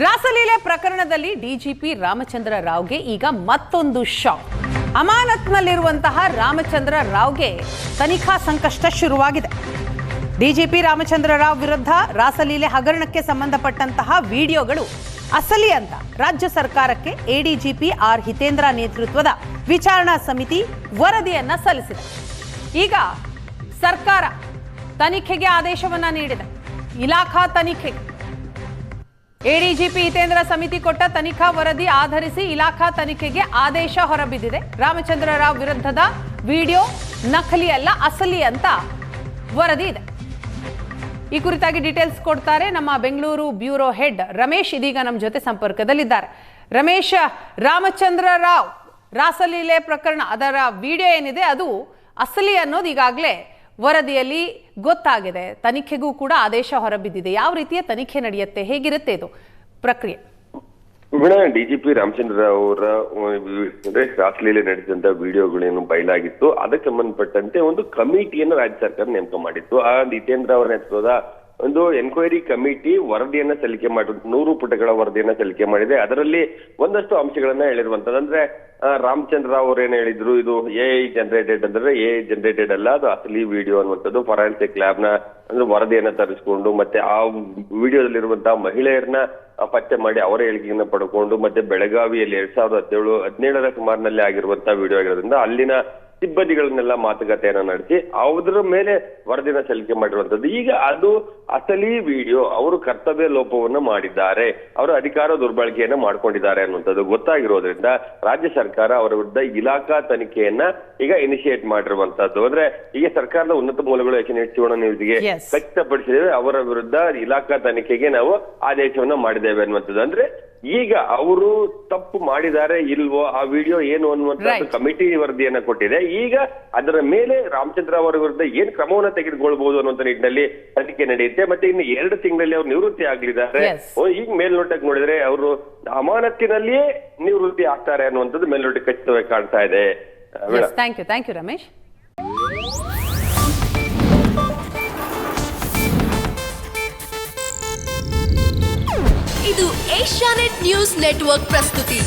ರಾಸಲೀಲೆ ಪ್ರಕರಣದಲ್ಲಿ ಡಿಜಿಪಿ ರಾಮಚಂದ್ರ ರಾವ್ಗೆ ಈಗ ಮತ್ತೊಂದು ಶಾಕ್. ಅಮಾನತ್ನಲ್ಲಿರುವಂತಹ ರಾಮಚಂದ್ರ ರಾವ್ಗೆ ತನಿಖಾ ಸಂಕಷ್ಟ ಶುರುವಾಗಿದೆ. ಡಿಜಿಪಿ ರಾಮಚಂದ್ರ ರಾವ್ ವಿರುದ್ಧ ರಾಸಲೀಲೆ ಹಗರಣಕ್ಕೆ ಸಂಬಂಧಪಟ್ಟಂತಹ ವಿಡಿಯೋಗಳು ಅಸಲಿ ಅಂತ ರಾಜ್ಯ ಸರ್ಕಾರಕ್ಕೆ ಎಡಿಜಿಪಿ ಆರ್ ಹಿತೇಂದ್ರ ನೇತೃತ್ವದ ವಿಚಾರಣಾ ಸಮಿತಿ ವರದಿಯನ್ನ ಸಲ್ಲಿಸಿದೆ. ಈಗ ಸರ್ಕಾರ ತನಿಖೆಗೆ ಆದೇಶವನ್ನ ನೀಡಿದೆ. ಇಲಾಖಾ ತನಿಖೆಗೆ ಎಡಿಜಿಪಿ ಹಿತೇಂದ್ರ ಸಮಿತಿ ಕೊಟ್ಟ ತನಿಖಾ ವರದಿ ಆಧರಿಸಿ ಇಲಾಖಾ ತನಿಖೆಗೆ ಆದೇಶ ಹೊರಬಿದ್ದಿದೆ. ರಾಮಚಂದ್ರ ರಾವ್ ವಿರುದ್ಧದ ವಿಡಿಯೋ ನಕಲಿ ಅಲ್ಲ, ಅಸಲಿ ಅಂತ ವರದಿ ಇದೆ. ಈ ಕುರಿತಾಗಿ ಡೀಟೇಲ್ಸ್ ಕೊಡ್ತಾರೆ ನಮ್ಮ ಬೆಂಗಳೂರು ಬ್ಯೂರೋ ಹೆಡ್ ರಮೇಶ್. ಇದೀಗ ನಮ್ಮ ಜೊತೆ ಸಂಪರ್ಕದಲ್ಲಿದ್ದಾರೆ. ರಮೇಶ್, ರಾಮಚಂದ್ರ ರಾವ್ ರಾಸಲೀಲೆ ಪ್ರಕರಣ ಅದರ ವಿಡಿಯೋ ಏನಿದೆ ಅದು ಅಸಲಿ ಅನ್ನೋದು ಈಗಾಗಲೇ ವರದಿಯಲ್ಲಿ ಗೊತ್ತಾಗಿದೆ. ತನಿಖೆಗೂ ಕೂಡ ಆದೇಶ ಹೊರಬಿದ್ದಿದೆ. ಯಾವ ರೀತಿಯ ತನಿಖೆ ನಡೆಯುತ್ತೆ, ಹೇಗಿರುತ್ತೆ ಇದು ಪ್ರಕ್ರಿಯೆ? ಡಿಜಿಪಿ ರಾಮಚಂದ್ರ ಅವರ ರಾಸಲೀಲೆ ನಡೆಸಿದಂತ ವಿಡಿಯೋಗಳೇನು ಬಯಲಾಗಿತ್ತು, ಅದಕ್ಕೆ ಸಂಬಂಧಪಟ್ಟಂತೆ ಒಂದು ಕಮಿಟಿಯನ್ನು ರಾಜ್ಯ ಸರ್ಕಾರ ನೇಮಕ ಮಾಡಿತ್ತು. ಆ ಹಿತೇಂದ್ರ ಅವರ ನೇತೃತ್ವದ ಒಂದು ಎನ್ಕ್ವೈರಿ ಕಮಿಟಿ ವರದಿಯನ್ನ ಸಲ್ಲಿಕೆ ಮಾಡಿ 100 ಪುಟಗಳ ವರದಿಯನ್ನ ಸಲ್ಲಿಕೆ ಮಾಡಿದೆ. ಅದರಲ್ಲಿ ಒಂದಷ್ಟು ಅಂಶಗಳನ್ನ ಹೇಳಿರುವಂತದ್ದು. ಅಂದ್ರೆ ರಾಮಚಂದ್ರ ರಾವ್ ಅವ್ರು ಏನ್ ಹೇಳಿದ್ರು, ಇದು ಎಐ ಜನರೇಟೆಡ್ ಅಂದ್ರೆ ಎಐ ಜನರೇಟೆಡ್ ಅಲ್ಲ, ಅದು ಅಸಲಿ ವಿಡಿಯೋ ಅನ್ನುವಂಥದ್ದು. ಫೊರೆನ್ಸಿಕ್ ಲ್ಯಾಬ್ ನ ಅಂದ್ರೆ ವರದಿಯನ್ನ ತರಿಸಿಕೊಂಡು ಮತ್ತೆ ಆ ವಿಡಿಯೋದಲ್ಲಿರುವಂತಹ ಮಹಿಳೆಯರನ್ನ ಪತ್ತೆ ಮಾಡಿ ಅವರ ಹೇಳಿಕೆಯನ್ನ ಪಡ್ಕೊಂಡು ಮತ್ತೆ ಬೆಳಗಾವಿಯಲ್ಲಿ 2017-17ರ ಸುಮಾರಿನಲ್ಲಿ ಆಗಿರುವಂತಹ ವಿಡಿಯೋ ಆಗಿರೋದ್ರಿಂದ ಅಲ್ಲಿನ ಸಿಬ್ಬಂದಿಗಳನ್ನೆಲ್ಲ ಮಾತುಕತೆಯನ್ನ ನಡೆಸಿ ಅದರ ಮೇಲೆ ವರದಿನ ಸಲ್ಲಿಕೆ ಮಾಡಿರುವಂತದ್ದು. ಈಗ ಅದು ಅಸಲಿ ವಿಡಿಯೋ, ಅವರು ಕರ್ತವ್ಯ ಲೋಪವನ್ನು ಮಾಡಿದ್ದಾರೆ, ಅವರ ಅಧಿಕಾರ ದುರ್ಬಳಕೆಯನ್ನ ಮಾಡ್ಕೊಂಡಿದ್ದಾರೆ ಅನ್ನುವಂಥದ್ದು ಗೊತ್ತಾಗಿರೋದ್ರಿಂದ ರಾಜ್ಯ ಸರ್ಕಾರ ಅವರ ವಿರುದ್ಧ ಇಲಾಖಾ ತನಿಖೆಯನ್ನ ಈಗ ಇನಿಷಿಯೇಟ್ ಮಾಡಿರುವಂತದ್ದು. ಅಂದ್ರೆ ಈಗ ಸರ್ಕಾರದ ಉನ್ನತ ಮೂಲಗಳು ನ್ಯೂಸ್ಗೆ ಖಚಿತಪಡಿಸಿದ್ದೇವೆ, ಅವರ ವಿರುದ್ಧ ಇಲಾಖಾ ತನಿಖೆಗೆ ನಾವು ಆದೇಶವನ್ನ ಮಾಡಿದ್ದೇವೆ ಅನ್ನುವಂಥದ್ದು. ಅಂದ್ರೆ ಈಗ ಅವರು ತಪ್ಪು ಮಾಡಿದ್ದಾರೆ ಇಲ್ವೋ, ಆ ವಿಡಿಯೋ ಏನು ಅನ್ನುವಂಥದ್ದು ಕಮಿಟಿ ವರದಿಯನ್ನ ಕೊಟ್ಟಿದೆ. ಈಗ ಅದರ ಮೇಲೆ ರಾಮಚಂದ್ರ ಅವರ ವಿರುದ್ಧ ಏನ್ ಕ್ರಮವನ್ನ ತೆಗೆದುಕೊಳ್ಬಹುದು ಅನ್ನುವಂತ ನಿಟ್ಟಿನಲ್ಲಿ ತನಿಖೆ ನಡೆಯುತ್ತೆ. ಮತ್ತೆ ಇನ್ನು 2 ತಿಂಗಳಲ್ಲಿ ಅವರು ನಿವೃತ್ತಿ ಆಗ್ಲಿದ್ದಾರೆ. ಈಗ ಮೇಲ್ನೋಟಕ್ಕೆ ನೋಡಿದ್ರೆ ಅವರು ಅಮಾನತ್ತಿನಲ್ಲಿಯೇ ನಿವೃತ್ತಿ ಆಗ್ತಾರೆ ಅನ್ನುವಂಥದ್ದು ಮೇಲ್ನೋಟಕ್ಕೆ ಖಚಿತವಾಗಿ ಕಾಣ್ತಾ ಇದೆ. Thank you Ramesh. ಇದು ಏಷ್ಯಾನೆಟ್ ನ್ಯೂಸ್ ನೆಟ್ವರ್ಕ್ ಪ್ರಸ್ತುತಿ.